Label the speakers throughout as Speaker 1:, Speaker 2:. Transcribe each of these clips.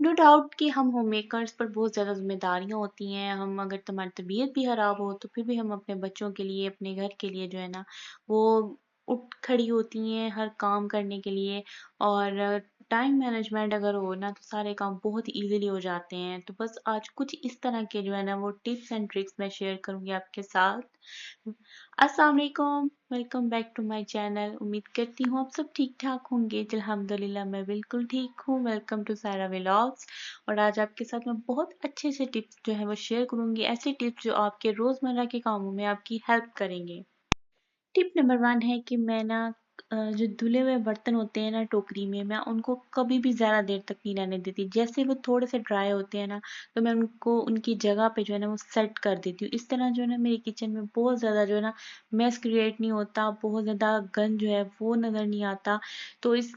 Speaker 1: No doubt कि हम home makers पर बहुत ज़्यादा ज़िम्मेदारियाँ होती हैं। हम अगर तुम्हारी तबीयत भी ख़राब हो तो फिर भी हम अपने बच्चों के लिए, अपने घर के लिए जो है ना वो उठ खड़ी होती हैं हर काम करने के लिए। और टाइम मैनेजमेंट अगर हो ना तो सारे काम बहुत ईज़िली हो जाते हैं। तो बस आज कुछ इस तरह के जो है ना वो टिप्स एंड ट्रिक्स मैं शेयर करूँगी आपके साथ। अस्सलाम वालेकुम, welcome back to my channel. उम्मीद करती हूँ आप सब ठीक-ठाक होंगे। जी अल्हम्दुलिल्लाह मैं बिल्कुल ठीक हूँ। Welcome to Saira vlogs. और आज आपके साथ मैं बहुत अच्छे से टिप्स जो है वो शेयर करूँगी। ऐसे टिप्स जो आपके रोज़मर्रा के कामों में आपकी हेल्प करेंगे। टिप नंबर 1 है कि मैं ना जो धुले हुए बर्तन होते हैं ना टोकरी में, मैं उनको कभी भी ज़्यादा देर तक नहीं रहने देती। जैसे वो थोड़े से ड्राई होते हैं ना, तो मैं उनको उनकी जगह पे जो है ना वो सेट कर देती हूँ। इस तरह जो है ना मेरे किचन में बहुत ज़्यादा जो है ना मेस क्रिएट नहीं होता, बहुत ज़्यादा गंद जो है वो नज़र नहीं आता। तो इस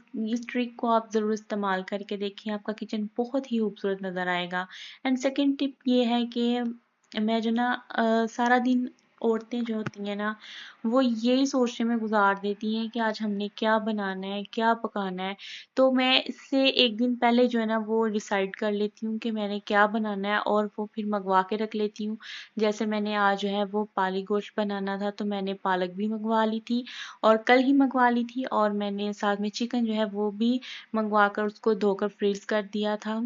Speaker 1: ट्रिक को आप ज़रूर इस्तेमाल करके देखिए, आपका किचन बहुत ही खूबसूरत नज़र आएगा। एंड सेकंड टिप ये है कि मैं जो ना सारा दिन औरतें जो होती हैं ना वो यही सोचने में गुज़ार देती हैं कि आज हमने क्या बनाना है, क्या पकाना है। तो मैं इससे 1 दिन पहले जो है ना वो डिसाइड कर लेती हूँ कि मैंने क्या बनाना है और वो फिर मँगवा के रख लेती हूँ। जैसे मैंने आज जो है वो पाली गोश्त बनाना था तो मैंने पालक भी मँगवा ली थी और कल ही मँगवा ली थी और मैंने साथ में चिकन जो है वो भी मँगवा कर उसको धोकर फ्रीज़ कर दिया था।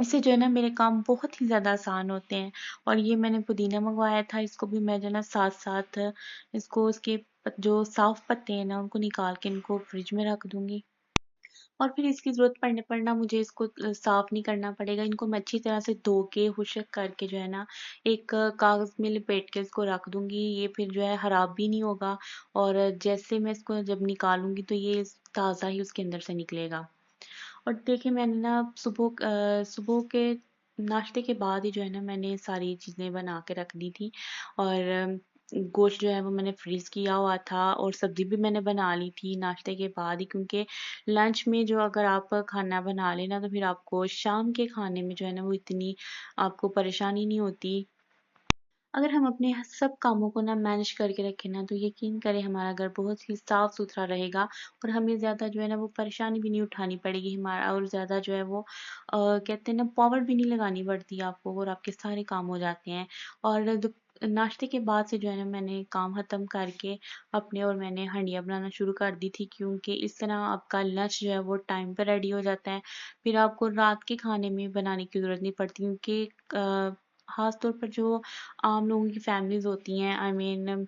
Speaker 1: इससे जो है ना मेरे काम बहुत ही ज़्यादा आसान होते हैं। और ये मैंने पुदीना मंगवाया था, इसको भी मैं जो है ना साथ-साथ इसको उसके जो साफ़ पत्ते हैं ना उनको निकाल के इनको फ्रिज में रख दूँगी। और फिर इसकी ज़रूरत पड़ने पर ना मुझे इसको साफ़ नहीं करना पड़ेगा। इनको मैं अच्छी तरह से धो के खुशक करके जो है ना एक कागज़ में लपेट के इसको रख दूँगी। ये फिर जो है ख़राब भी नहीं होगा और जैसे मैं इसको जब निकालूँगी तो ये ताज़ा ही उसके अंदर से निकलेगा। और देखिए मैंने ना सुबह के नाश्ते के बाद ही जो है ना मैंने सारी चीज़ें बना के रख दी थी। और गोश्त जो है वो मैंने फ्रीज़ किया हुआ था और सब्ज़ी भी मैंने बना ली थी नाश्ते के बाद ही, क्योंकि लंच में जो अगर आप खाना बना लें ना तो फिर आपको शाम के खाने में जो है ना वो इतनी आपको परेशानी नहीं होती। अगर हम अपने सब कामों को ना मैनेज करके रखें ना तो यकीन करें हमारा घर बहुत ही साफ सुथरा रहेगा और हमें ज़्यादा जो है ना वो परेशानी भी नहीं उठानी पड़ेगी हमारा, और ज़्यादा जो है वो कहते हैं ना पावर भी नहीं लगानी पड़ती आपको और आपके सारे काम हो जाते हैं। और नाश्ते के बाद से जो है ना मैंने काम ख़त्म करके अपने और मैंने हंडिया बनाना शुरू कर दी थी, क्योंकि इस तरह आपका लंच जो है वो टाइम पर रेडी हो जाता है। फिर आपको रात के खाने में बनाने की ज़रूरत नहीं पड़ती, क्योंकि ख़ास तौर पर जो आम लोगों की फैमिलीज़ होती हैं, आई मीन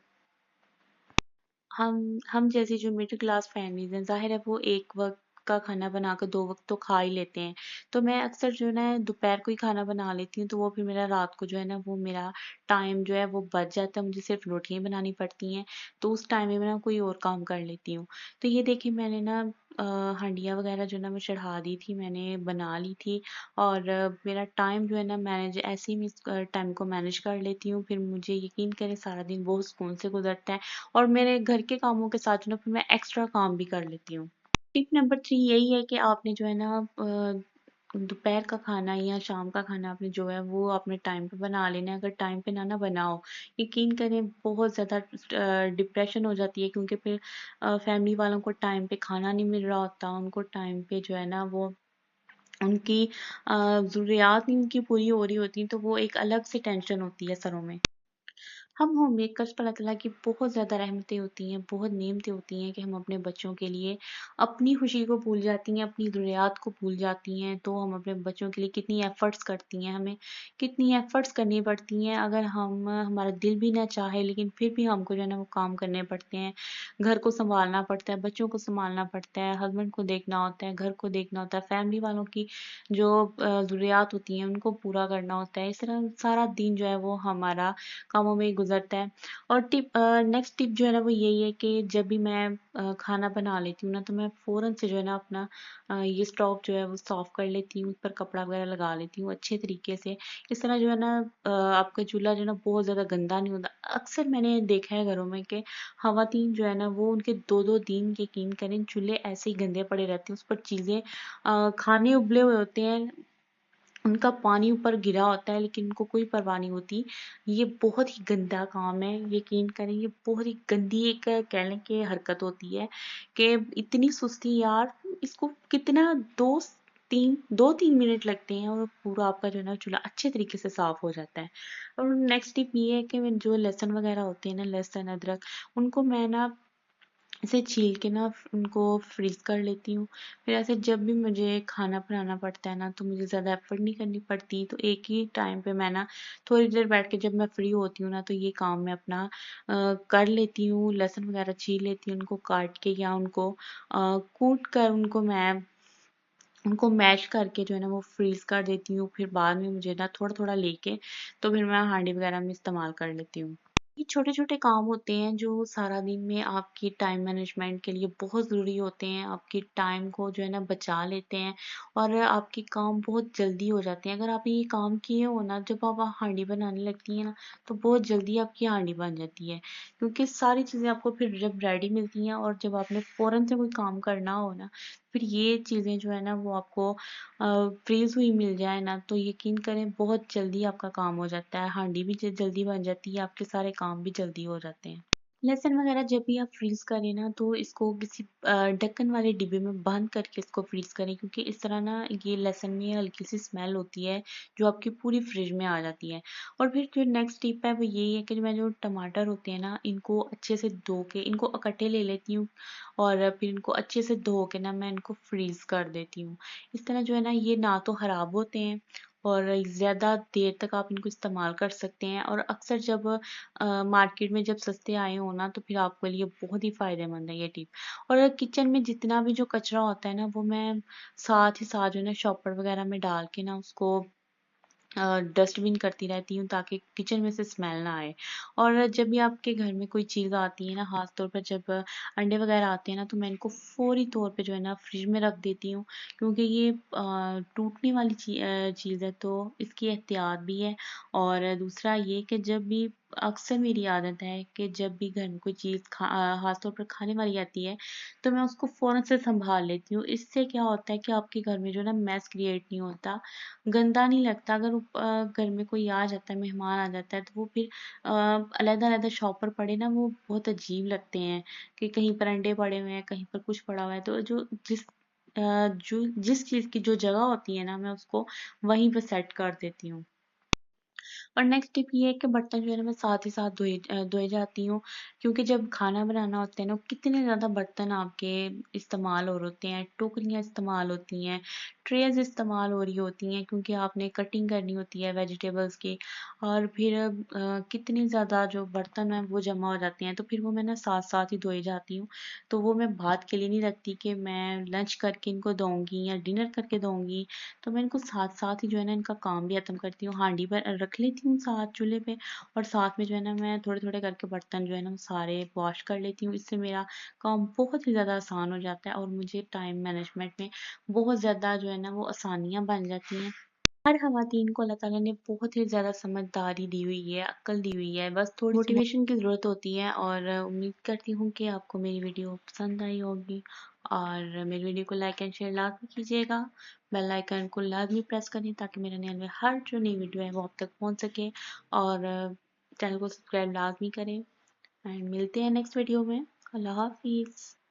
Speaker 1: हम जैसी जो मिडिल क्लास फैमिलीज़ हैं, ज़ाहिर है वो एक वक़्त का खाना बनाकर 2 वक़्त तो खा ही लेते हैं। तो मैं अक्सर जो है ना दोपहर को ही खाना बना लेती हूँ, तो वो फिर मेरा रात को जो है ना वो मेरा टाइम जो है वो बच जाता है, मुझे सिर्फ़ रोटियाँ ही बनानी पड़ती हैं। तो उस टाइम में मैं ना कोई और काम कर लेती हूँ। तो ये देखिए मैंने ना हांडिया वग़ैरह जो है ना वो चढ़ा दी थी, मैंने बना ली थी। और मेरा टाइम जो है ना मैनेज ऐसे ही मैं इस टाइम को मैनेज कर लेती हूँ। फिर मुझे यकीन करें सारा दिन बहुत सुकून से गुज़रता है। और मेरे घर के कामों के साथ जो ना फिर मैं एक्स्ट्रा काम भी कर लेती हूँ। टिप नंबर 3 यही है कि आपने जो है ना दोपहर का खाना या शाम का खाना आपने जो है वो अपने टाइम पे बना लेना है। अगर टाइम पे ना बनाओ, यकीन करें बहुत ज़्यादा डिप्रेशन हो जाती है, क्योंकि फिर फैमिली वालों को टाइम पे खाना नहीं मिल रहा होता, उनको टाइम पे जो है ना वो उनकी ज़रूरियात नहीं उनकी पूरी हो रही होती, तो वो एक अलग से टेंशन होती है सरों में। हम होम मेकर्स पर अल्लाह ताला की बहुत ज़्यादा रहमतें होती हैं, बहुत नेमतें होती हैं कि हम अपने बच्चों के लिए अपनी खुशी को भूल जाती हैं, अपनी ज़रूरियात को भूल जाती हैं। तो हम अपने बच्चों के लिए कितनी एफ़र्ट्स करती हैं, हमें कितनी एफ़र्ट्स करनी पड़ती हैं। अगर हमारा दिल भी ना चाहे लेकिन फिर भी हमको जो है ना वो काम करने पड़ते हैं। घर को सँभालना पड़ता है, बच्चों को सँभालना पड़ता है, हस्बैंड को देखना होता है, घर को देखना होता है, फैमिली वालों की जो ज़रूरियात होती हैं उनको पूरा करना होता है। इस तरह सारा दिन जो है वो हमारा कामों में ही गुज़रता है। और नेक्स्ट टिप जो है ना वो यही है कि जब भी मैं खाना बना लेती हूँ ना तो मैं फ़ौरन से जो है ना अपना ये स्टोव जो है वो साफ़ कर लेती हूँ, उस पर कपड़ा वगैरह लगा लेती हूँ अच्छे तरीके से। इस तरह जो है ना आपका चूल्हा जो है ना बहुत ज़्यादा गंदा नहीं होता। अक्सर मैंने देखा है घरों में कि ख़वातीन जो है ना वो उनके 2-2 दिन यकीन करें चूल्हे ऐसे ही गंदे पड़े रहते हैं, उस पर चीज़ें खाने उबले हुए होते हैं, उनका पानी ऊपर गिरा होता है लेकिन उनको कोई परवाह नहीं होती। ये बहुत ही गंदा काम है, यकीन करें ये बहुत ही गंदी एक कह लें कि हरकत होती है कि इतनी सुस्ती यार, इसको कितना 2 2-3 मिनट लगते हैं और पूरा आपका जो है ना चूल्हा अच्छे तरीके से साफ हो जाता है। और नेक्स्ट टिप ये है कि जो लहसुन वगैरह होते हैं ना, लहसुन अदरक, उनको मैं ना इसे छील के ना उनको फ्रीज कर लेती हूँ। फिर ऐसे जब भी मुझे खाना बनाना पड़ता है ना, तो मुझे ज़्यादा एफर्ट नहीं करनी पड़ती, तो एक ही टाइम पे मैं ना थोड़ी देर बैठ के जब मैं फ्री होती हूँ ना, तो ये काम मैं अपना कर लेती हूँ। लहसुन वगैरह छील लेती हूँ, उनको काट के या उनको कूट कर उनको मैश करके जो है ना वो फ्रीज कर देती हूँ। फिर बाद में मुझे ना थोड़ा थोड़ा लेके तो फिर मैं हांडी वगैरह में इस्तेमाल कर लेती हूँ। ये छोटे-छोटे काम होते हैं जो सारा दिन में आपकी टाइम मैनेजमेंट के लिए बहुत ज़रूरी होते हैं। आपके टाइम को जो है ना बचा लेते हैं और आपके काम बहुत जल्दी हो जाते हैं। अगर आपने ये काम किए हो ना, जब आप हांडी बनाने लगती हैं ना, तो बहुत जल्दी आपकी हांडी बन जाती है। क्योंकि सारी चीज़ें आपको फिर जब रेडी मिलती हैं और जब आपने फ़ौरन से कोई काम करना हो ना, फिर ये चीज़ें जो है ना वो आपको फ्रीज़ हुई मिल जाए ना, तो यकीन करें बहुत जल्दी आपका काम हो जाता है। हांडी भी जल्दी बन जाती है, आपके सारे काम भी जल्दी हो जाते हैं। लहसुन वगैरह जब भी आप फ्रीज़ करें ना, तो इसको किसी ढक्कन वाले डिब्बे में बंद करके इसको फ्रीज़ करें, क्योंकि इस तरह ना ये लहसुन में हल्की सी स्मेल होती है जो आपकी पूरी फ्रिज में आ जाती है। और फिर जो नेक्स्ट टिप है वो यही है कि मैं जो टमाटर होते हैं ना, इनको अच्छे से धो के इनको इकट्ठे ले लेती हूँ और फिर इनको अच्छे से धो के ना मैं इनको फ्रीज़ कर देती हूँ। इस तरह जो है ना ये ना तो ख़राब होते हैं और ज़्यादा देर तक आप इनको इस्तेमाल कर सकते हैं। और अक्सर जब मार्केट में जब सस्ते आए हों ना, तो फिर आपके लिए बहुत ही फ़ायदेमंद है ये टिप। और किचन में जितना भी जो कचरा होता है ना, वो मैं साथ ही साथ जो है ना शॉपर वगैरह में डाल के ना उसको डस्टबिन करती रहती हूँ, ताकि किचन में से स्मेल ना आए। और जब भी आपके घर में कोई चीज़ आती है ना, ख़ास तौर पर जब अंडे वगैरह आते हैं ना, तो मैं इनको फ़ौरी तौर पे जो है ना फ्रिज में रख देती हूँ, क्योंकि ये टूटने वाली चीज़ है, तो इसकी एहतियात भी है। और दूसरा ये कि जब भी अक्सर मेरी आदत है कि जब भी घर में कोई चीज़ ख़ास तौर पर खाने वाली आती है, तो मैं उसको फ़ौरन से सँभाल लेती हूँ। इससे क्या होता है कि आपके घर में जो है ना मेस क्रिएट नहीं होता, गंदा नहीं लगता। अगर घर में कोई आ जाता है, मेहमान आ जाता है, तो वो फिर अलग-अलग शॉपर पड़े ना, वो बहुत अजीब लगते हैं कि कहीं पर अंडे पड़े हुए हैं, कहीं पर कुछ पड़ा हुआ है। तो जिस चीज़ की जो जगह होती है ना, मैं उसको वहीं पे सेट कर देती हूँ। और नेक्स्ट टिप ये है कि बर्तन जो है ना मैं साथ ही साथ धोए जाती हूँ, क्योंकि जब खाना बनाना होता है ना, कितने ज़्यादा बर्तन आपके इस्तेमाल हो रहे होते हैं, टोकरियाँ इस्तेमाल होती हैं, ट्रेज़ इस्तेमाल हो रही होती हैं, क्योंकि आपने कटिंग करनी होती है वेजिटेबल्स की। और फिर कितने ज़्यादा जो बर्तन हैं वो जमा हो जाते हैं, तो फिर वो मैं ना साथ साथ ही धोए जाती हूँ। तो वो मैं बात के लिए नहीं रखती कि मैं लंच करके इनको दूँगी या डिनर करके दूँगी, तो मैं इनको साथ-साथ ही जो है ना इनका काम भी ख़त्म करती हूँ, हांडी पर रख लेती हूँ साथ चूल्हे पे, और साथ में जो है ना मैं थोड़े-थोड़े करके बर्तन जो है ना वो सारे वॉश कर लेती हूँ। इससे मेरा काम बहुत ही ज़्यादा आसान हो जाता है और मुझे टाइम मैनेजमेंट में बहुत ज़्यादा जो है ना वो आसानियाँ बन जाती हैं। हर ख़वातीन को अल्लाह ताला ने बहुत ही ज़्यादा समझदारी दी हुई है, अक्ल दी हुई है, बस थोड़ी-सी मोटिवेशन की ज़रूरत होती है। और उम्मीद करती हूँ कि आपको मेरी वीडियो पसंद आई होगी, और मेरी वीडियो को लाइक एंड शेयर लाज़मी कीजिएगा। बेल आइकन को लाज़मी प्रेस करें, ताकि मेरे नए में हर जो नई वीडियो है वो आप तक पहुँच सके। और चैनल को सब्सक्राइब लाज़मी करें। एंड मिलते हैं नेक्स्ट वीडियो में। अल्लाह हाफ़िज़।